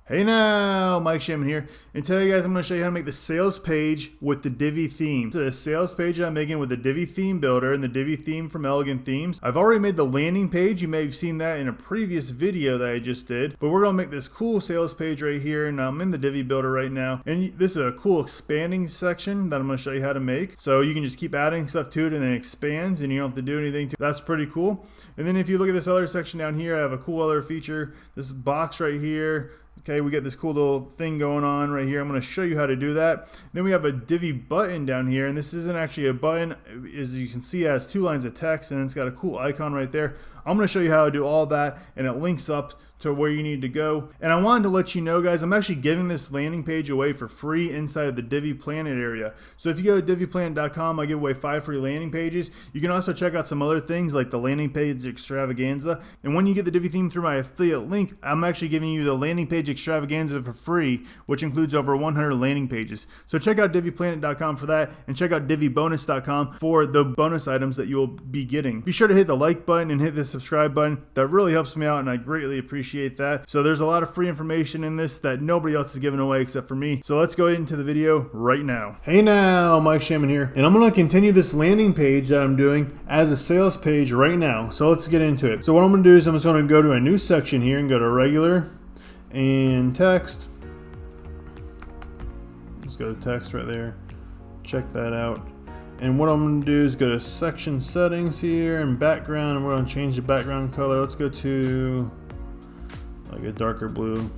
Hey now, Mike Shamon here, and today guys I'm going to show you how to make the sales page with the Divi theme. It's a sales page that I'm making with the Divi theme builder and the Divi theme from Elegant Themes. I've already made the landing page. You may have seen that in a previous video that I just did, but we're going to make this cool sales page right here, and I'm in the Divi builder right now, and this is a cool expanding section that I'm going to show you how to make. So you can just keep adding stuff to it and then it expands and you don't have to do anything to it. That's pretty cool. And then if you look at this other section down here, I have a cool other feature, this box right here. Okay, we got this cool little thing going on right here. I'm going to show you how to do that. Then we have a Divi button down here, and this isn't actually a button. As you can see, it has two lines of text, and it's got a cool icon right there. I'm going to show you how to do all that, and it links up to where you need to go. And I wanted to let you know, guys, I'm actually giving this landing page away for free inside of the Divi Planet area. So if you go to diviplanet.com, I give away 5 free landing pages. You can also check out some other things like the landing page extravaganza. And when you get the Divi theme through my affiliate link, I'm actually giving you the landing page extravaganza for free, which includes over 100 landing pages. So check out diviplanet.com for that, and check out divibonus.com for the bonus items that you'll be getting. Be sure to hit the like button and hit the subscribe button. That really helps me out, and I greatly appreciate that. So there's a lot of free information in this that nobody else is giving away except for me. So let's go into the video right now. Hey now, Mike Shamon here, and I'm going to continue this landing page that I'm doing as a sales page right now. So let's get into it. So what I'm going to do is I'm just going to go to a new section here and go to regular and text. Let's go to text right there. Check that out. And what I'm going to do is go to section settings here and background, and we're going to change the background color. Let's go to like a darker blue.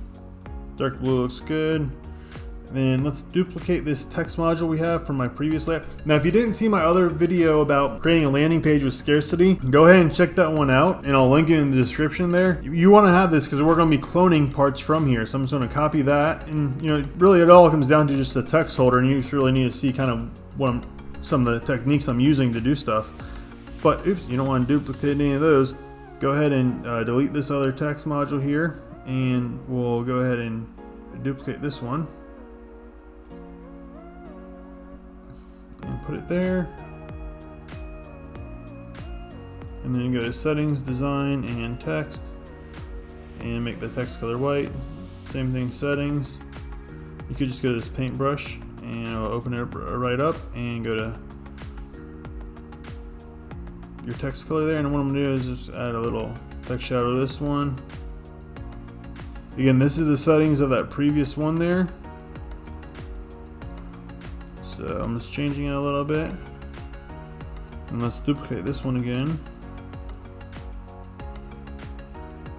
Dark blue looks good. And then let's duplicate this text module we have from my previous layout. Now, if you didn't see my other video about creating a landing page with scarcity, go ahead and check that one out, and I'll link it in the description there. You want to have this because we're going to be cloning parts from here. So I'm just going to copy that, and really it all comes down to just the text holder, and you just really need to see kind of some of the techniques I'm using to do stuff. But if you don't want to duplicate any of those, go ahead and delete this other text module here, and we'll go ahead and duplicate this one and put it there. And then go to settings, design, and text, and make the text color white. Same thing, settings. You could just go to this paintbrush and it'll open it right up, and go to your text color there. And what I'm gonna do is just add a little text shadow to this one. Again, this is the settings of that previous one there. So I'm just changing it a little bit. And let's duplicate this one again.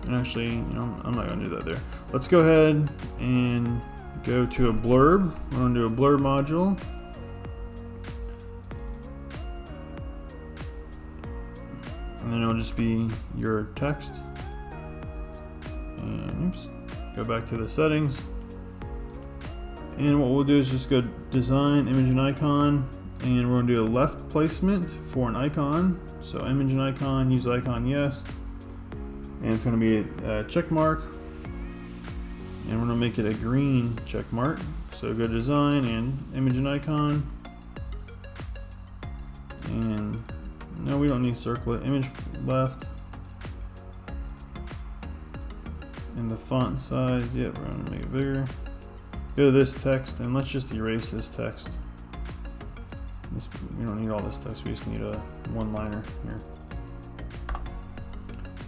And actually, I'm not gonna do that there. Let's go ahead and go to a blurb. We're gonna do a blurb module. And then it'll just be your text. And oops, go back to the settings. And what we'll do is just go design, image and icon, and we're gonna do a left placement for an icon. So image and icon, use icon yes. And it's gonna be a check mark. And we're gonna make it a green check mark. So go design and image and icon. And no, we don't need to circle it. Image left. And the font size, yep, we're gonna make it bigger. Go to this text, and let's just erase this text. We don't need all this text, we just need a one-liner here.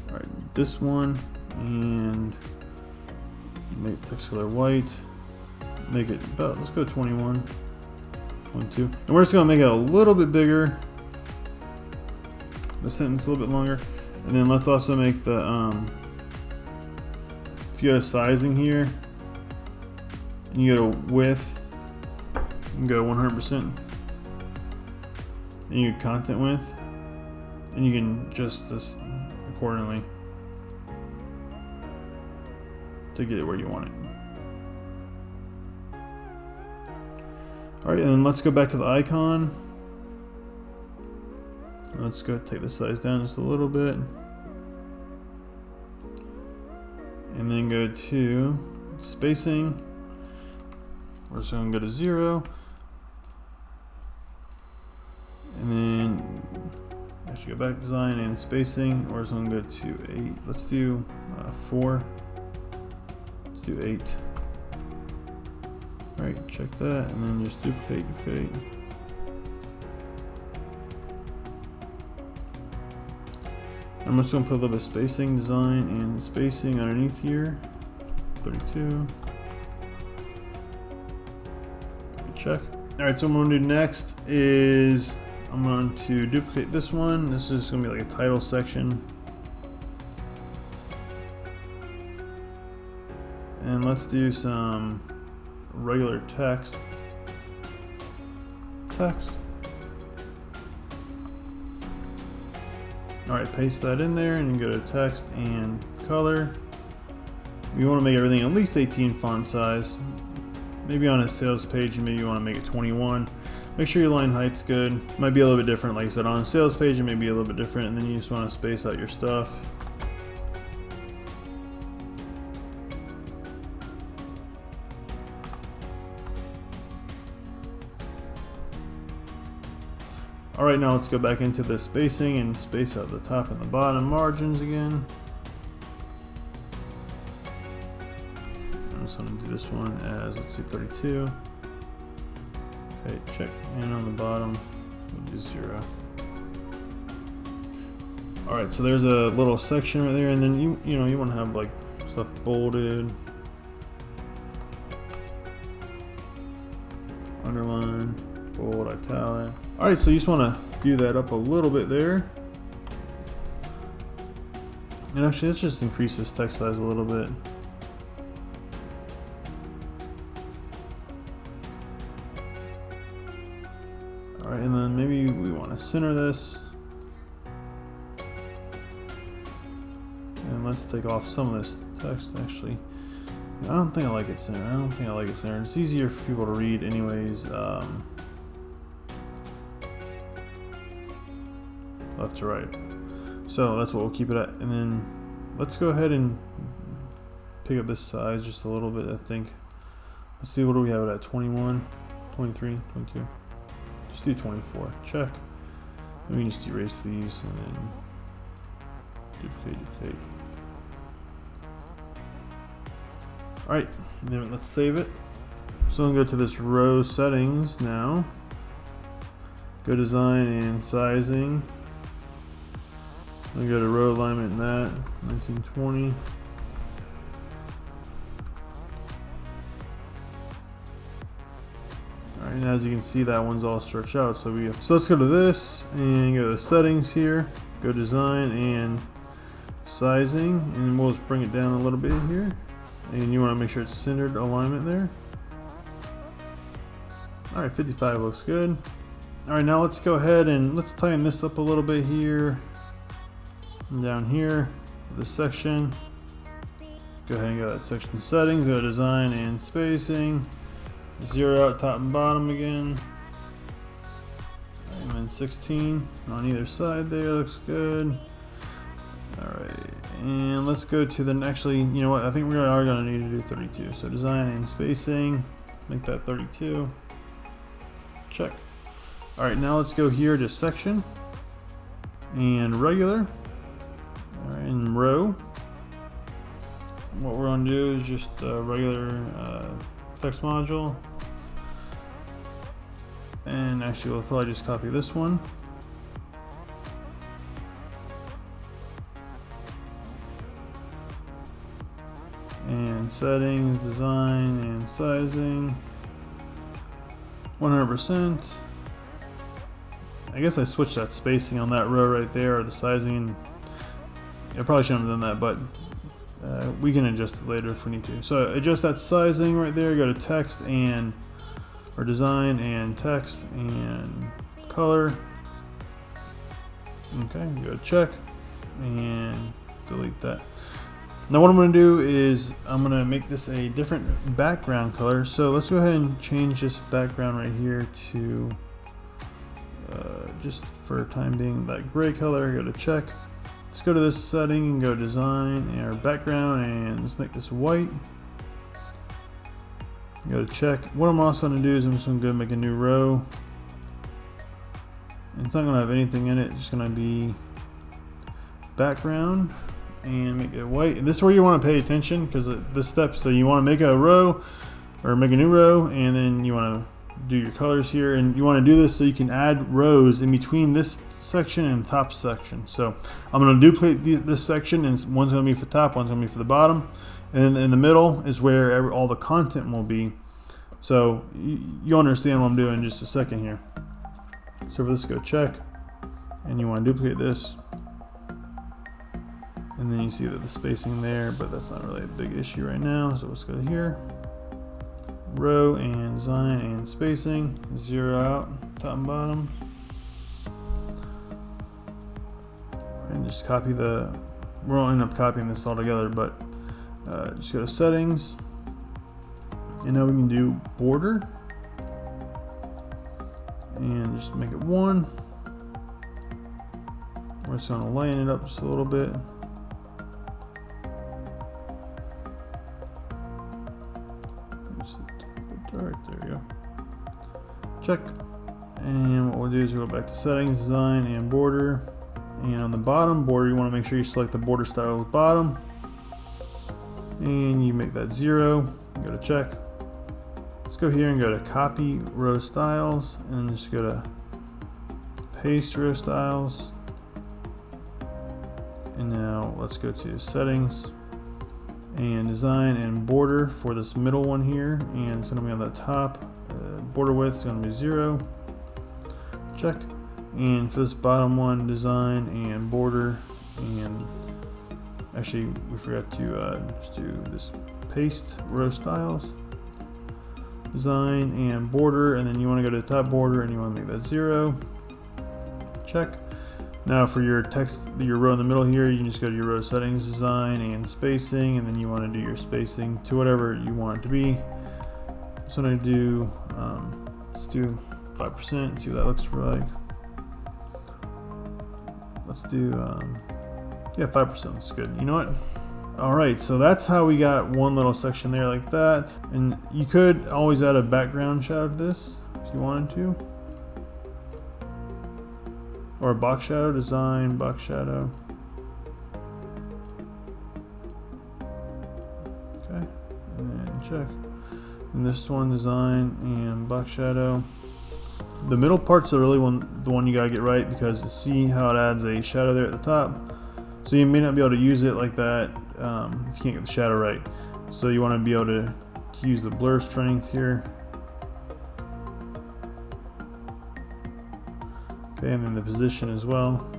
Alright, this one, and make text color white. Make it about, let's go 21, 22. And we're just gonna make it a little bit bigger. The sentence a little bit longer. And then let's also make the, if you go to sizing here, and you go to width, you can go 100%. And you get content width, and you can adjust this accordingly to get it where you want it. Alright, and then let's go back to the icon. Let's go take the size down just a little bit. And then go to spacing. We're just going to go to 0. And then actually go back design and spacing. We're just going to go to 8. Let's do 4. Let's do 8. Alright, check that, and then just duplicate. I'm just going to put a little bit of spacing, design, and spacing underneath here. 32. Check. Alright, so what I'm going to do next is I'm going to duplicate this one. This is going to be like a title section. And let's do some regular text. Alright, paste that in there and go to text and color. You want to make everything at least 18 font size. Maybe on a sales page, maybe you want to make it 21. Make sure your line height's good. Might be a little bit different, like I said, on a sales page it may be a little bit different, and then you just want to space out your stuff. Alright, now let's go back into the spacing and space out the top and the bottom margins again. I'm just going to do this one as, let's do 32. Okay, check. And on the bottom, we'll do 0. Alright, so there's a little section right there, and then you know you want to have like stuff bolded, underline, bold, italic. Alright, so you just want to do that up a little bit there. And actually, let's just increase this text size a little bit. Alright, and then maybe we want to center this. And let's take off some of this text, actually. I don't think I like it centered. It's easier for people to read anyways. Left to right. So that's what we'll keep it at. And then let's go ahead and pick up this size just a little bit, I think. Let's see, what do we have it at? 21, 23, 22. Just do 24. Check. And we can just erase these and then duplicate. Alright, then let's save it. So I'm going to go to this row settings now. Go design and sizing. I'm going to go to row alignment and that, 1920. Alright, and as you can see, that one's all stretched out. So let's go to this and go to the settings here. Go design and sizing, and we'll just bring it down a little bit here. And you want to make sure it's centered alignment there. Alright, 55 looks good. Alright, now let's go ahead and let's tighten this up a little bit here. And down here, this section. Go ahead and go to that section settings, go to design and spacing. 0 out top and bottom again. And then 16 on either side there, looks good. Alright, and let's go to the, actually, you know what, I think we are going to need to do 32. So design and spacing, make that 32. Check. Alright, now let's go here to section and regular. Alright, and row. What we're going to do is just a regular text module. And actually, we'll probably just copy this one. And settings, design, and sizing. 100%. I guess I switched that spacing on that row right there, or the sizing. I probably shouldn't have done that, but we can adjust it later if we need to. So adjust that sizing right there, go to text and, or design and text and color. Okay, go to check and delete that. Now what I'm going to do is I'm going to make this a different background color. So let's go ahead and change this background right here to just for time being that gray color. Go to check. Let's go to this setting and go design and our background, and let's make this white. Go to check. What I'm also going to do is I'm just going to go make a new row. And it's not going to have anything in it. It's just going to be background and make it white. And this is where you want to pay attention, because this step, so you want to make a row, or make a new row, and then you want to do your colors here, and you want to do this so you can add rows in between this section and top section. So I'm going to duplicate this section, and one's going to be for the top, one's going to be for the bottom, and then in the middle is where all the content will be. So you'll understand what I'm doing in just a second here. So for this, go check, and you want to duplicate this, and then you see that the spacing there, but that's not really a big issue right now. So let's go here, row and design and spacing, 0 out, top and bottom, and just copy we won't end up copying this all together, but just go to settings, and now we can do border, and just make it 1. We're just going to line it up just a little bit. Right, there you go. Check. And what we'll do is we'll go back to settings, design, and border. And on the bottom border, you want to make sure you select the border style at the bottom. And you make that 0. Go to check. Let's go here and go to copy row styles, and just go to paste row styles. And now let's go to settings and design and border for this middle one here, and it's going to be on the top. Border width is going to be 0. Check. And for this bottom one, design and border, and actually we forgot to just do this paste row styles, design and border, and then you want to go to the top border and you want to make that 0. Check. Now for your text, your row in the middle here, you can just go to your row settings, design and spacing, and then you want to do your spacing to whatever you want it to be. So I'm going to do, let's do 5%, see what that looks like. Let's do, yeah, 5% looks good. You know what? Alright, so that's how we got one little section there like that. And you could always add a background shadow to this if you wanted to. Or a box shadow, design, box shadow. Okay, and then check. And this one, design and box shadow. The middle part's really the one you gotta get right, because see how it adds a shadow there at the top. So you may not be able to use it like that if you can't get the shadow right. So you want to be able to use the blur strength here. Okay, and then the position as well.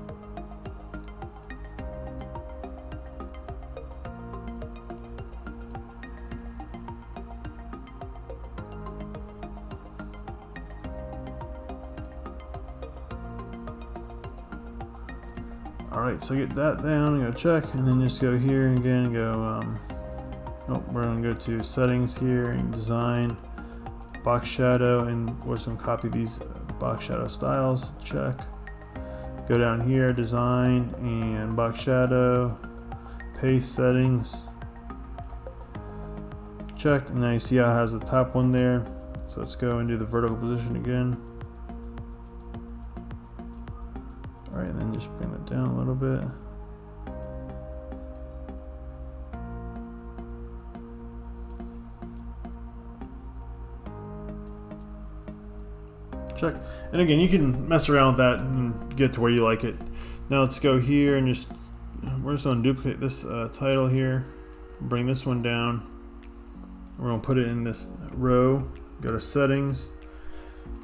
Alright, so get that down, go check, and then just go here and again, go, we're going to go to settings here and design, box shadow, and we're just going to copy these box shadow styles, check. Go down here, design and box shadow, paste settings, check, and now you see how it has the top one there. So let's go and do the vertical position again. Alright, and then just bring that down a little bit. Check. And again, you can mess around with that and get to where you like it. Now let's go here and we're just going to duplicate this title here, bring this one down. We're going to put it in this row, go to settings,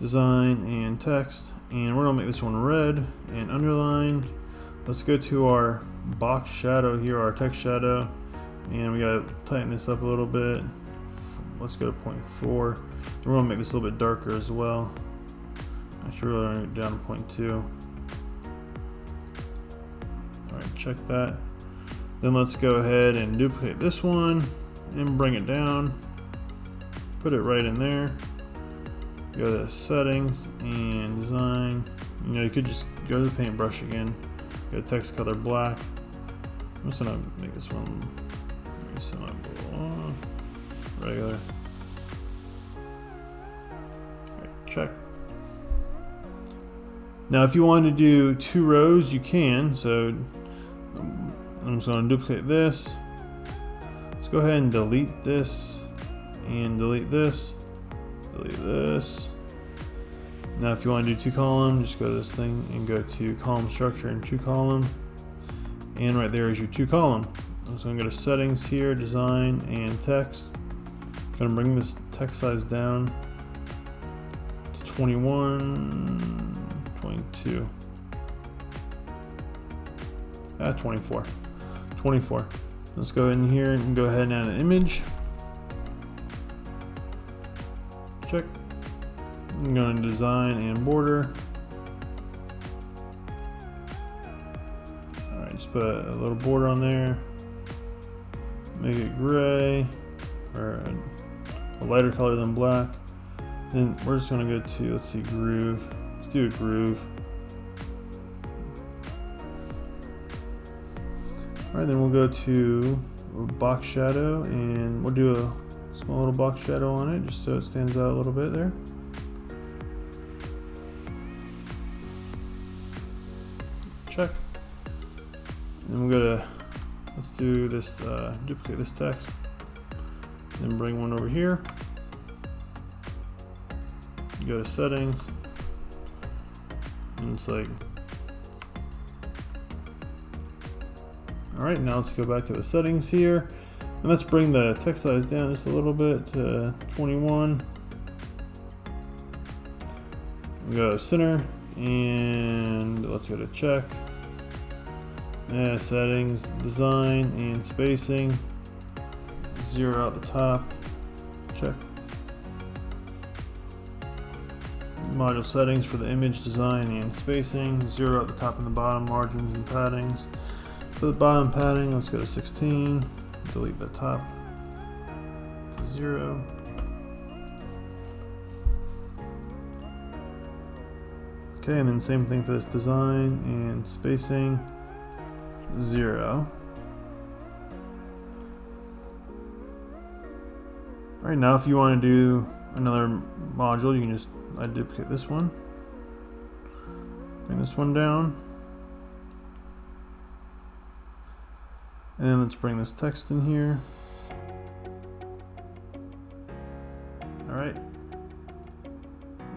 design and text, and we're going to make this one red and underlined. Let's go to our box shadow here, our text shadow, and we got to tighten this up a little bit. Let's go to 0.4. We're going to make this a little bit darker as well. Actually, we're going to go down to 0.2. Alright, check that. Then let's go ahead and duplicate this one and bring it down. Put it right in there. Go to settings and design. You know, you could just go to the paintbrush again. Go to text color black. I'm just gonna make this one regular. Alright, check. Now if you want to do 2 rows, you can. So I'm just going to duplicate this. Let's go ahead and delete this and delete this, delete this. Now if you want to do 2 column, just go to this thing and go to column structure and 2 column, and right there is your 2 column. So I'm going to go to settings here, design and text. I'm going to bring this text size down to 21, 22, 24, 24. Let's go in here and go ahead and add an image. Check. I'm going to design and border. Alright, just put a little border on there. Make it gray, or a lighter color than black. Then we're just going to go to, let's see, groove. Let's do a groove. Alright, then we'll go to box shadow, and we'll do a small little box shadow on it just so it stands out a little bit there. Check. And we'll go to, let's do this, duplicate this text, then bring one over here. Go to settings, and it's like, alright, now let's go back to the settings here, and let's bring the text size down just a little bit to 21. Go to center, and let's go to check. Settings, design and spacing, 0 at the top, check. Module settings for the image, design and spacing, 0 at the top and the bottom, margins and paddings. For the bottom padding, let's go to 16, delete the top to 0. Okay, and then same thing for this design and spacing, 0. Alright, now if you want to do another module, you can just duplicate this one, bring this one down, and then let's bring this text in here. Alright,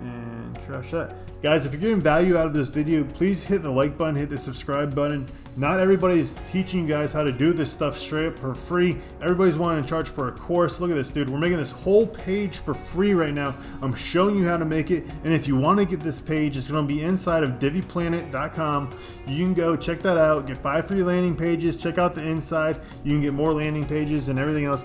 and trash that. Guys, if you're getting value out of this video, please hit the like button, hit the subscribe button. Not everybody is teaching you guys how to do this stuff straight up for free. Everybody's wanting to charge for a course. Look at this, dude. We're making this whole page for free right now. I'm showing you how to make it. And if you want to get this page, it's going to be inside of diviplanet.com. You can go check that out, get 5 free landing pages, check out the inside. You can get more landing pages and everything else.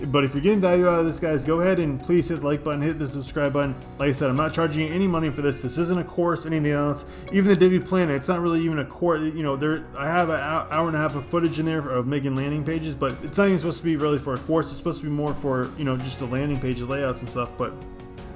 But if you're getting value out of this, guys, go ahead and please hit the like button, hit the subscribe button. Like I said, I'm not charging you any money for this. This isn't a course, anything else. Even the Divi Planet, it's not really even a course. You know, I have an hour and a half of footage in there of making landing pages, but it's not even supposed to be really for a course. It's supposed to be more for, you know, just the landing page layouts and stuff. But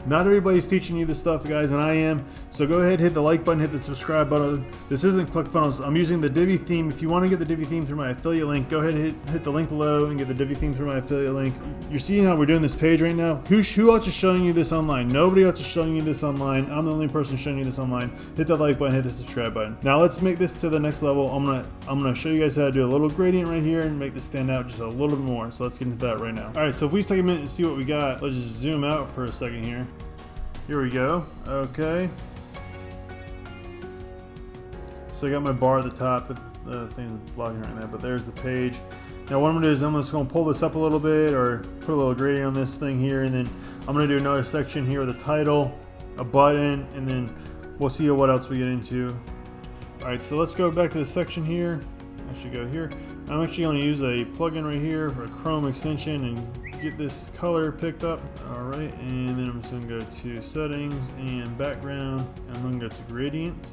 not everybody's teaching you this stuff, guys, and I am. So go ahead, hit the like button, hit the subscribe button. This isn't Clickfunnels. I'm using the Divi theme. If you want to get the Divi theme through my affiliate link, go ahead and hit the link below and get the Divi theme through my affiliate link. You're seeing how we're doing this page right now. Who else is showing you this online? Nobody else is showing you this online. I'm the only person showing you this online. Hit that like button, hit the subscribe button. Now let's make this to the next level. I'm gonna show you guys how to do a little gradient right here and make this stand out just a little bit more. So let's get into that right now. All right, so if we take a minute to see what we got, let's just zoom out for a second here. Here we go. Okay. So I got my bar at the top, the thing is blocking right now, but there's the page. Now what I'm gonna do is I'm just gonna pull this up a little bit, or put a little gradient on this thing here, and then I'm gonna do another section here with a title, a button, and then we'll see what else we get into. All right, so let's go back to the section here. I should go here. I'm actually gonna use a plugin right here for a Chrome extension and get this color picked up. All right, and then I'm just gonna go to settings and background, and I'm gonna go to gradient,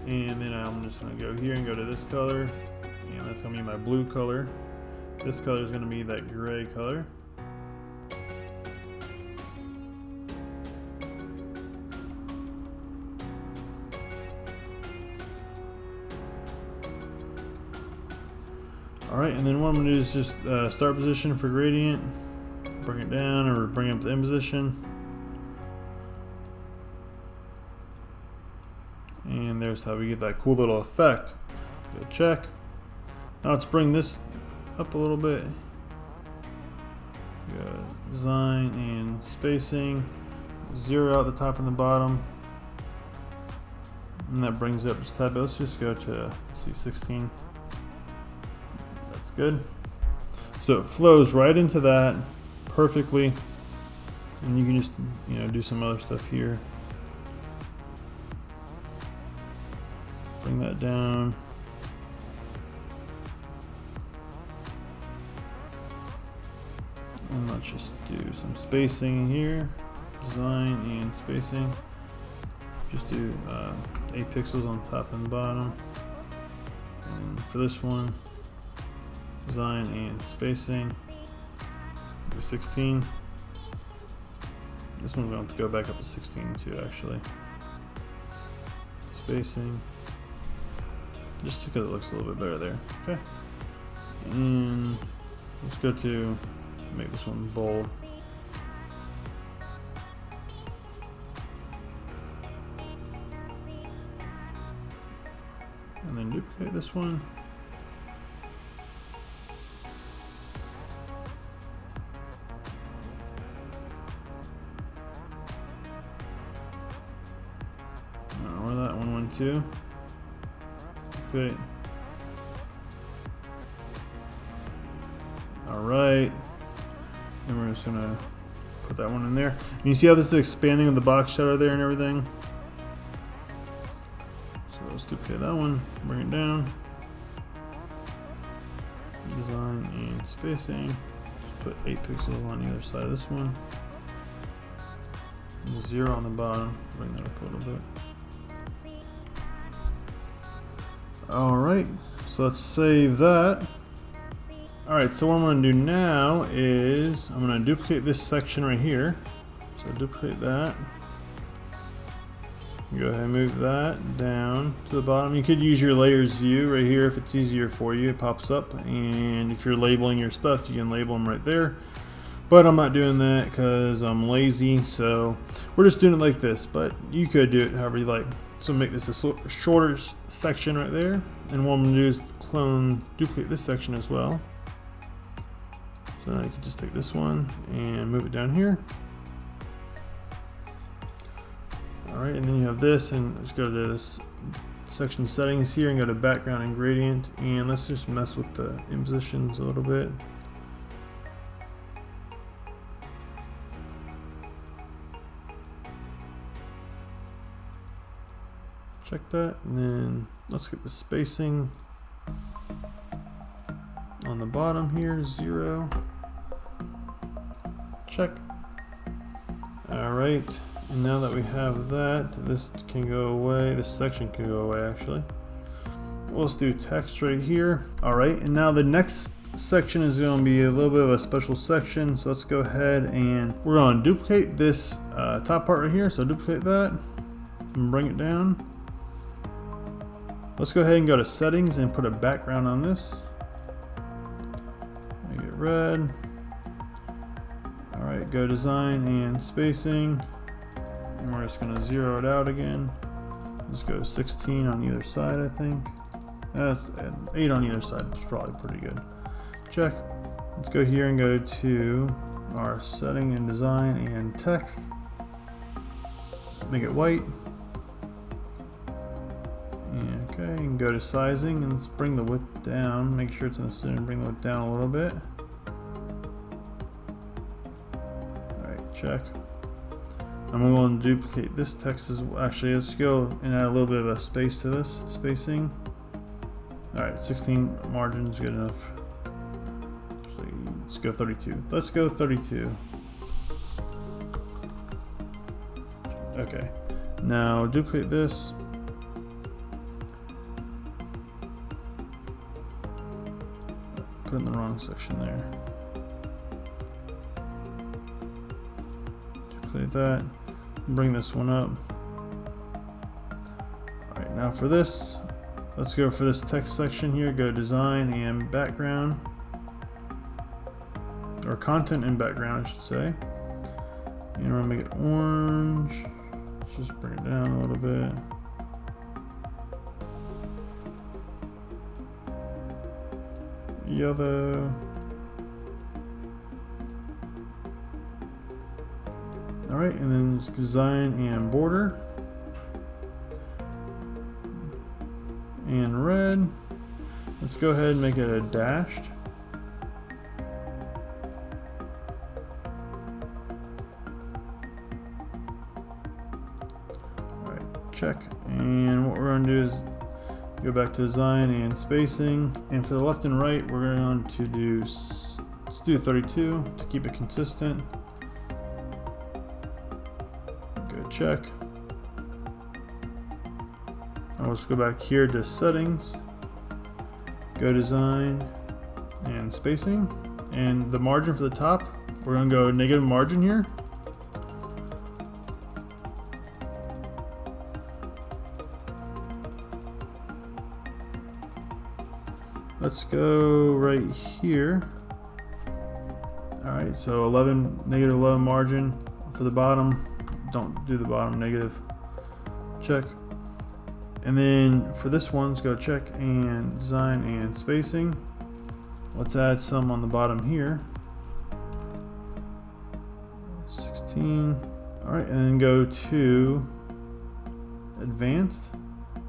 and then I'm just gonna go here and go to this color, and that's gonna be my blue color. This color is gonna be that gray color. All right, and then what I'm gonna do is just start position for gradient, bring it down, or bring up the end position. And there's how we get that cool little effect. Go check. Now let's bring this up a little bit. Go design and spacing. 0 at the top and the bottom. And that brings up just tab. Let's just go to see 16. That's good. So it flows right into that perfectly. And you can just, do some other stuff here. Bring that down. And let's just do some spacing here. Design and spacing. Just do 8 pixels on top and bottom. And for this one, design and spacing. Do 16. This one's going to go back up to 16 too, actually. Spacing. Just because it looks a little bit better there. Okay. And let's go to make this one bold. And then duplicate this one. Where that one went to. Okay. Alright. And we're just gonna put that one in there. And you see how this is expanding with the box shadow there and everything? So let's duplicate that one, bring it down. Design and spacing. Just put 8 pixels on either side of this one. And 0 on the bottom. Bring that up a little bit. Alright, so let's save that. Alright, so what I'm going to do now is I'm going to duplicate this section right here. So duplicate that. Go ahead and move that down to the bottom. You could use your layers view right here if it's easier for you. It pops up, and if you're labeling your stuff, you can label them right there. But I'm not doing that because I'm lazy, so we're just doing it like this. But you could do it however you like. So make this a shorter section right there. And what I'm going to do is duplicate this section as well. So now you can just take this one and move it down here. Alright, and then you have this, and let's go to this section settings here and go to background and gradient. And let's just mess with the impositions a little bit. Check that, and then let's get the spacing on the bottom here, 0. Check. Alright, and now that we have that, this can go away. This section can go away, actually. Let's do text right here. Alright, and now the next section is going to be a little bit of a special section. So let's go ahead and we're going to duplicate this top part right here. So duplicate that and bring it down. Let's go ahead and go to settings and put a background on this. Make it red. Alright, go design and spacing. And we're just going to 0 it out again. Let's go 16 on either side, I think. That's 8 on either side. It's probably pretty good. Check. Let's go here and go to our setting and design and text. Make it white. Okay, and go to sizing and let's bring the width down. Make sure it's in the center. Bring the width down a little bit. Alright, check. I'm going to duplicate this text as well. Actually, let's go and add a little bit of a space to this spacing. Alright, 16 margin is good enough. So let's go 32. Let's go 32. Okay, now duplicate this. Put in the wrong section there. Duplicate that. Bring this one up. Alright, now for this, let's go for this text section here. Go design and background. Or content and background, I should say. And we're gonna make it orange. Let's just bring it down a little bit. Yellow. All right, and then design and border. And red. Let's go ahead and make it a dashed. All right, check. And what we're going to do is go back to design and spacing. And for the left and right, we're going to do, let's do 32 to keep it consistent. Go check. Let's go back here to settings, go design and spacing, and the margin for the top, we're going to go negative margin here. Let's go right here. All right, so negative 11 margin for the bottom. Don't do the bottom negative. Check. And then for this one, let's go check and design and spacing. Let's add some on the bottom here. 16. All right, and then go to advanced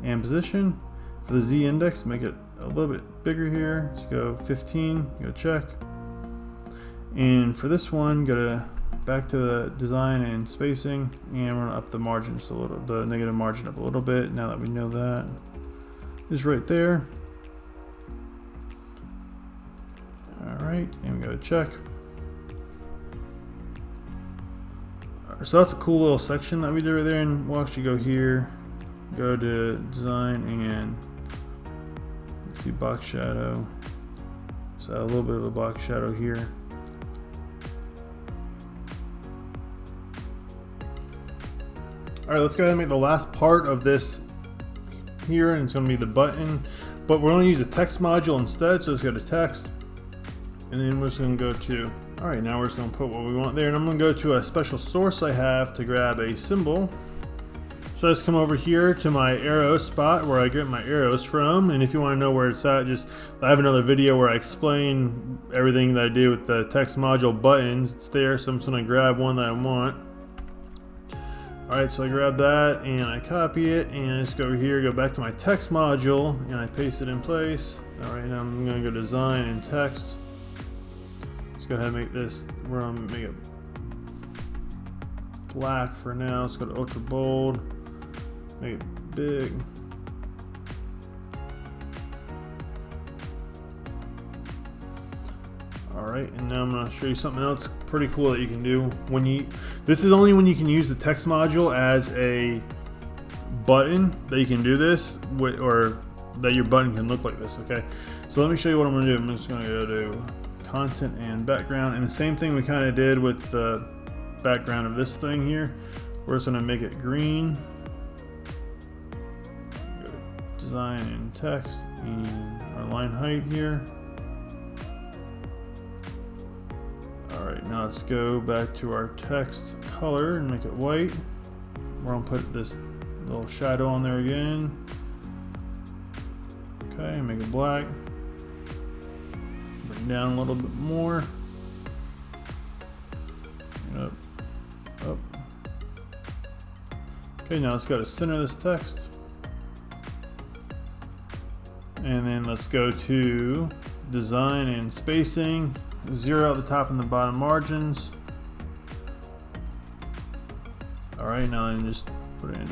and position. For the Z index, make it a little bit bigger here. Let's go 15, go check. And for this one, go to back to the design and spacing, and we're gonna up the margin just a little, the negative margin up a little bit. Now that we know that is right there. All right, and we go check. All right, so that's a cool little section that we did right there, and we'll actually go here, go to design and let's see, box shadow. So a little bit of a box shadow here. All right, let's go ahead and make the last part of this here, and it's going to be the button, but we're going to use a text module instead. So let's go to text, and then we're just going to go to, all right, now we're just going to put what we want there, and I'm going to go to a special source I have to grab a symbol. So let's come over here to my arrow spot where I get my arrows from, and if you want to know where it's at, I have another video where I explain everything that I do with the text module buttons. It's there, so I'm just going to grab one that I want. Alright, so I grab that and I copy it, and I just go here, go back to my text module, and I paste it in place. Alright, now I'm going to go design and text. Let's go ahead and make this, we're going to make it black for now. Let's go to ultra bold, make it big. Alright, and now I'm going to show you something else pretty cool that you can do. This is only when you can use the text module as a button that you can do this, or that your button can look like this, okay? So let me show you what I'm going to do. I'm just going to go to content and background, and the same thing we kind of did with the background of this thing here. We're just going to make it green. Go to design and text and our line height here. Alright, now let's go back to our text color and make it white. We're going to put this little shadow on there again. Okay, make it black. Bring it down a little bit more. Up, up. Okay, now let's go to center this text. And then let's go to design and spacing. Zero at the top and the bottom margins. Alright, now then just put in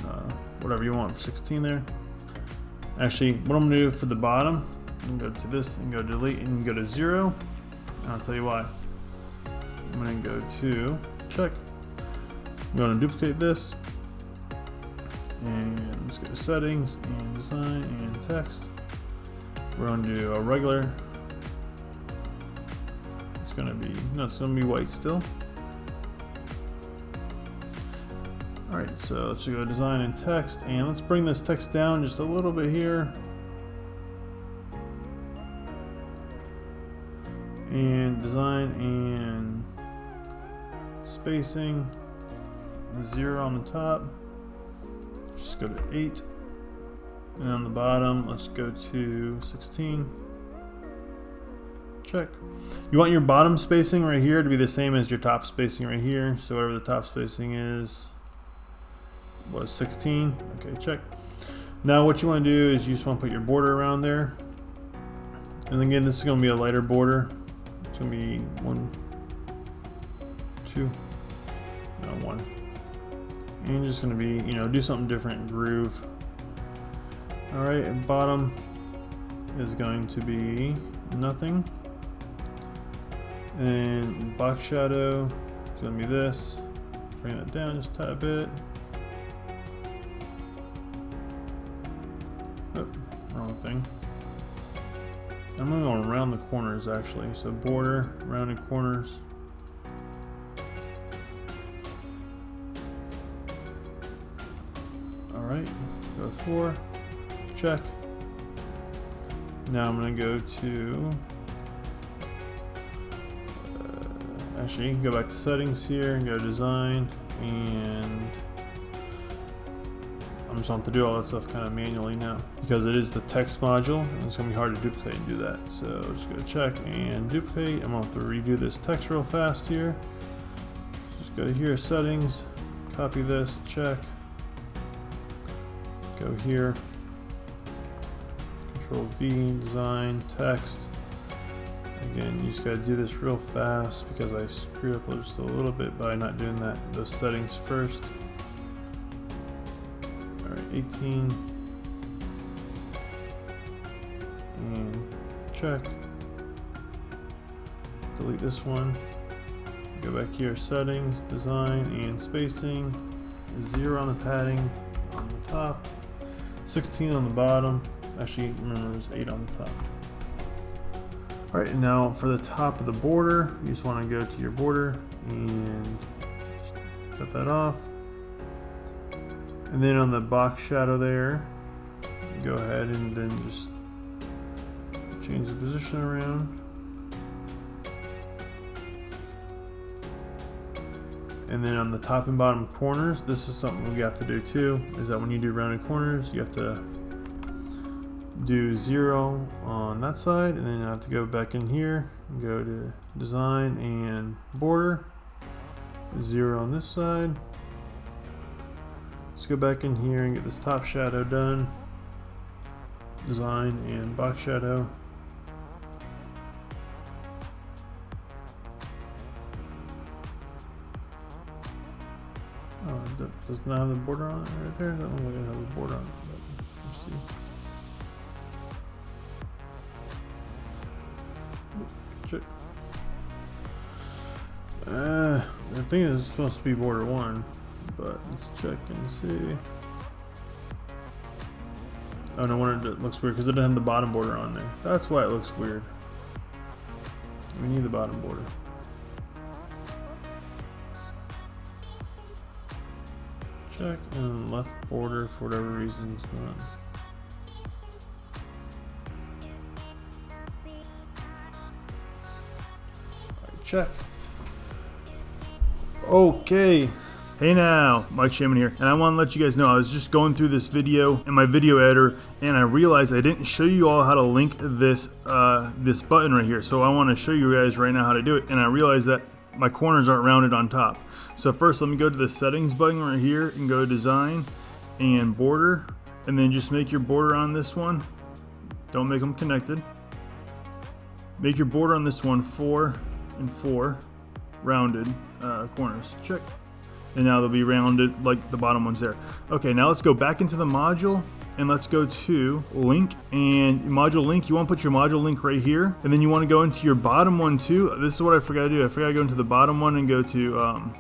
whatever you want for 16 there. Actually, what I'm going to do for the bottom, I'm going to go to this and go delete and go to 0. And I'll tell you why. I'm going to go to check. I'm going to duplicate this. And let's go to settings and design and text. We're going to do a regular. It's going to be white still. Alright, so let's go design and text, and let's bring this text down just a little bit here. And design and spacing, 0 on the top. Just go to 8. And on the bottom, let's go to 16. Check. You want your bottom spacing right here to be the same as your top spacing right here. So whatever the top spacing is, was 16. Okay, check. Now what you want to do is you just want to put your border around there. And again, this is going to be a lighter border. It's going to be 1, 2, no 1. And you're just going to be, you know, do something different, groove. All right, and bottom is going to be nothing. And box shadow is going to be this. Bring that down just a tad bit. Oh, wrong thing. I'm going to go around the corners actually. So border, rounded corners. Alright, go 4. Check. Now I'm going to go to actually, you can go back to settings here and go design, and I'm just going to do all that stuff kind of manually now because it is the text module and it's going to be hard to duplicate and do that. So just go check and duplicate. I'm going to have to redo this text real fast here. Just go here, settings, copy this, check, go here, Control V, design, text. Again, you just got to do this real fast because I screwed up just a little bit by not doing those settings first. Alright, 18. And check. Delete this one. Go back here, settings, design, and spacing. 0 on the padding on the top. 16 on the bottom. Actually, remember there's 8 on the top. Alright, now for the top of the border, you just want to go to your border and cut that off. And then on the box shadow there, go ahead and then just change the position around. And then on the top and bottom corners, this is something we have to do too, is that when you do rounded corners, you have to do 0 on that side, and then you have to go back in here and go to design and border, 0 on this side. Let's go back in here and get this top shadow done, design and box shadow. Oh, that does not have the border on it right there. That doesn't look like it has a border on it, but let's see. Check. I think it's supposed to be border 1, but let's check and see. Oh no wonder it looks weird because it doesn't have the bottom border on there. That's why it looks weird. We need the bottom border. Check, and left border for whatever reason is not. Check. Okay. Hey now, Mike Shamon here, and I want to let you guys know I was just going through this video in my video editor, and I realized I didn't show you all how to link this this button right here. So I want to show you guys right now how to do it, and I realized that my corners aren't rounded on top. So first, let me go to the settings button right here and go design and border, and then just make your border on this one. Don't make them connected. Make your border on this one 4 and 4 rounded corners. Check. And now they'll be rounded like the bottom ones there. Okay, now let's go back into the module and let's go to link, and module link. You want to put your module link right here, and then you want to go into your bottom one too. This is what I forgot to do. I forgot to go into the bottom one and go to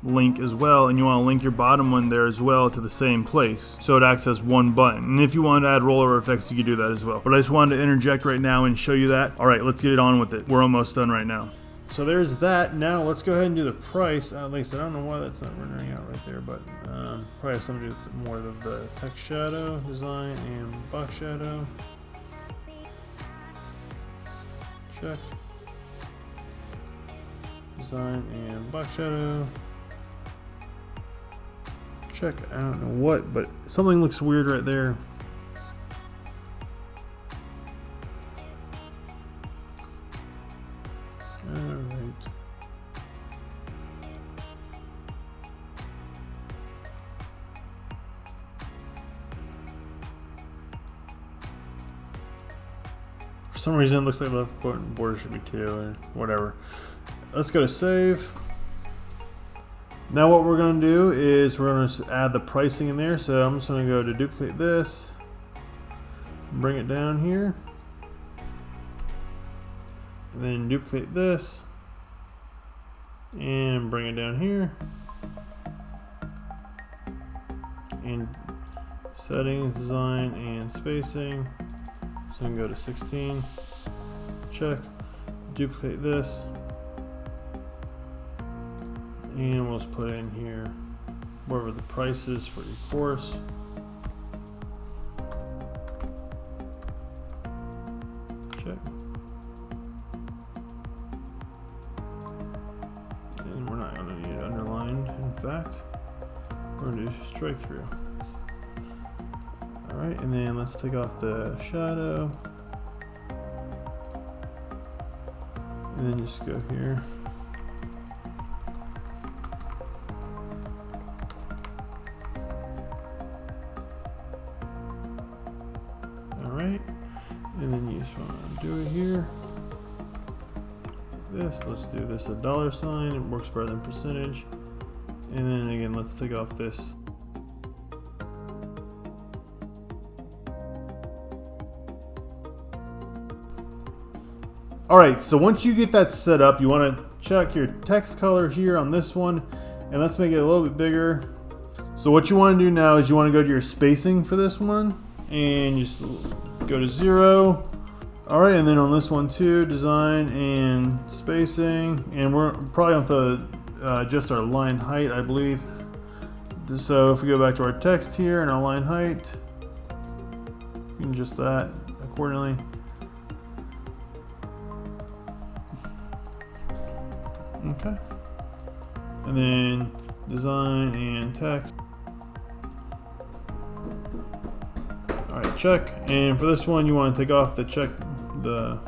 link as well, and you want to link your bottom one there as well to the same place so it acts as one button. And if you want to add rollover effects, you can do that as well, but I just wanted to interject right now and show you that. All right, let's get it on with it. We're almost done right now. So there's that. Now let's go ahead and do the price. At least I don't know why that's not rendering out right there, but probably has something to do with more of the text shadow, design, and box shadow. Check. Design and box shadow. Check. I don't know what, but something looks weird right there. some reason it looks like the left border should be 2 or whatever. Let's go to save. Now what we're going to do is we're going to add the pricing in there. So I'm just going to go to duplicate this, bring it down here, and then duplicate this and bring it down here, and settings, design, and spacing. So I'm going to go to 16, check, duplicate this, and we'll just put in here whatever the price is for your course. Check. And we're not going to need it underlined, in fact. We're going to do strike through. Alright, and then let's take off the shadow. And then just go here. Alright, and then you just want to do it here. This, let's do this a $sign, it works better than percentage. And then again, let's take off this. Alright, so once you get that set up, you want to check your text color here on this one, and let's make it a little bit bigger. So what you want to do now is you want to go to your spacing for this one, and just go to 0. Alright, and then on this one too, design and spacing, and we're probably have to adjust our line height, I believe. So if we go back to our text here and our line height, you can adjust that accordingly. Okay, and then design and text. All right, check. And for this one, you want to take off the check, the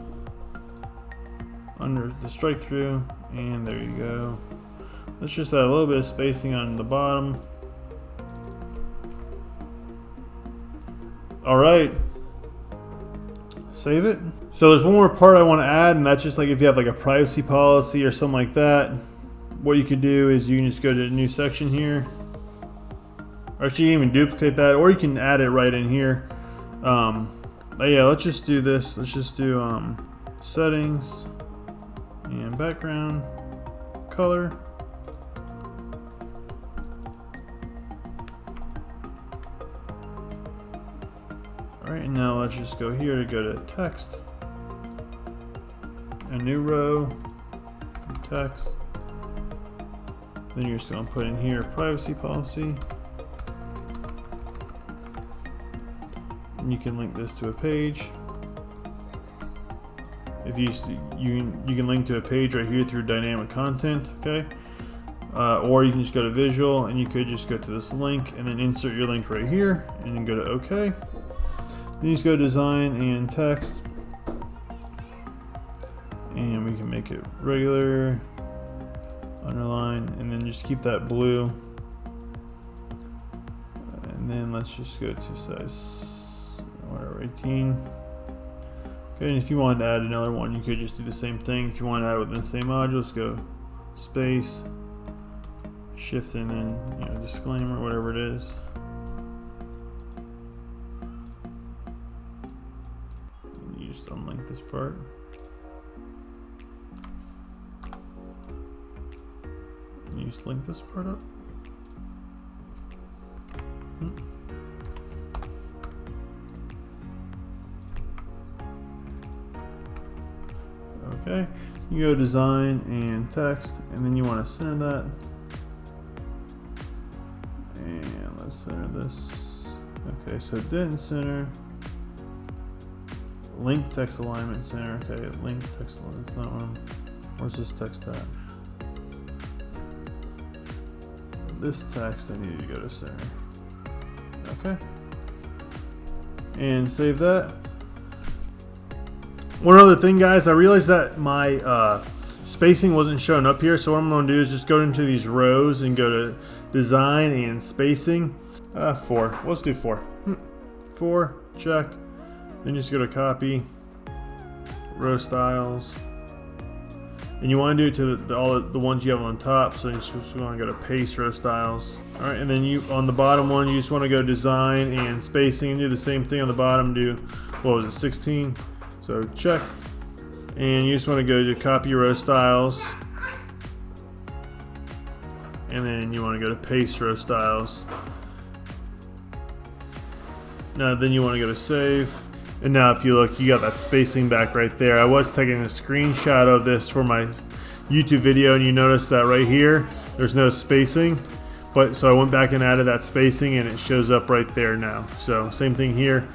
under the strike through, and there you go. Let's just add a little bit of spacing on the bottom. All right, save it. So there's one more part I want to add, and that's just like if you have like a privacy policy or something like that, what you could do is you can just go to a new section here. Or actually, you can even duplicate that, or you can add it right in here. But yeah, let's just do this. Let's just do settings and background color. All right, and now let's just go here to go to text. A new row, text. Then you're just going to put in here privacy policy. And you can link this to a page. If you can link to a page right here through dynamic content, okay? Or you can just go to visual, and you could just go to this link and then insert your link right here, and then go to OK. Then you just go to design and text. And we can make it regular, underline, and then just keep that blue. And then let's just go to size, whatever, 18. Okay, and if you wanted to add another one, you could just do the same thing. If you want to add within the same module, just go space, shift, and then disclaimer, whatever it is. And you just unlink this part. You just link this part up. Okay, you go design and text, and then you want to center that. And let's center this. Okay, so it didn't center. Link text alignment center. Okay, link text alignment. That's not one. Where's this text at? This text I need to go to center. Okay, and save that. One other thing, guys, I realized that my spacing wasn't showing up here, so what I'm going to do is just go into these rows and go to design and spacing. 4. Let's do 4. 4, check. Then just go to copy, row styles. And you want to do it to all the ones you have on top, so you just want to go to paste row styles. All right, and then you on the bottom one, you just want to go design and spacing and do the same thing on the bottom. Do, what was it, 16? So check. And you just want to go to copy row styles. And then you want to go to paste row styles. Now then you want to go to save. And now if you look, you got that spacing back right there. I was taking a screenshot of this for my YouTube video, and you notice that right here, there's no spacing. But so I went back and added that spacing, and it shows up right there now. So same thing here.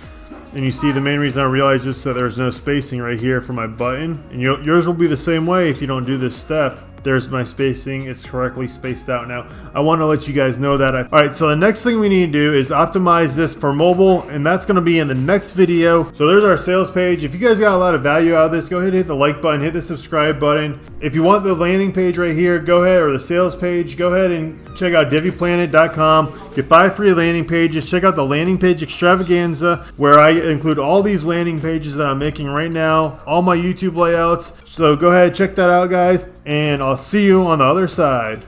And you see the main reason I realized this is that there's no spacing right here for my button. And yours will be the same way if you don't do this step. There's my spacing. It's correctly spaced out now. I want to let you guys know that. All right, so the next thing we need to do is optimize this for mobile, and that's going to be in the next video. So there's our sales page. If you guys got a lot of value out of this, go ahead and hit the like button, hit the subscribe button. If you want the landing page right here, go ahead, or the sales page, go ahead and check out diviplanet.com. Get 5 free landing pages. Check out the landing page extravaganza, where I include all these landing pages that I'm making right now, all my YouTube layouts. So go ahead, check that out, guys, and I'll see you on the other side.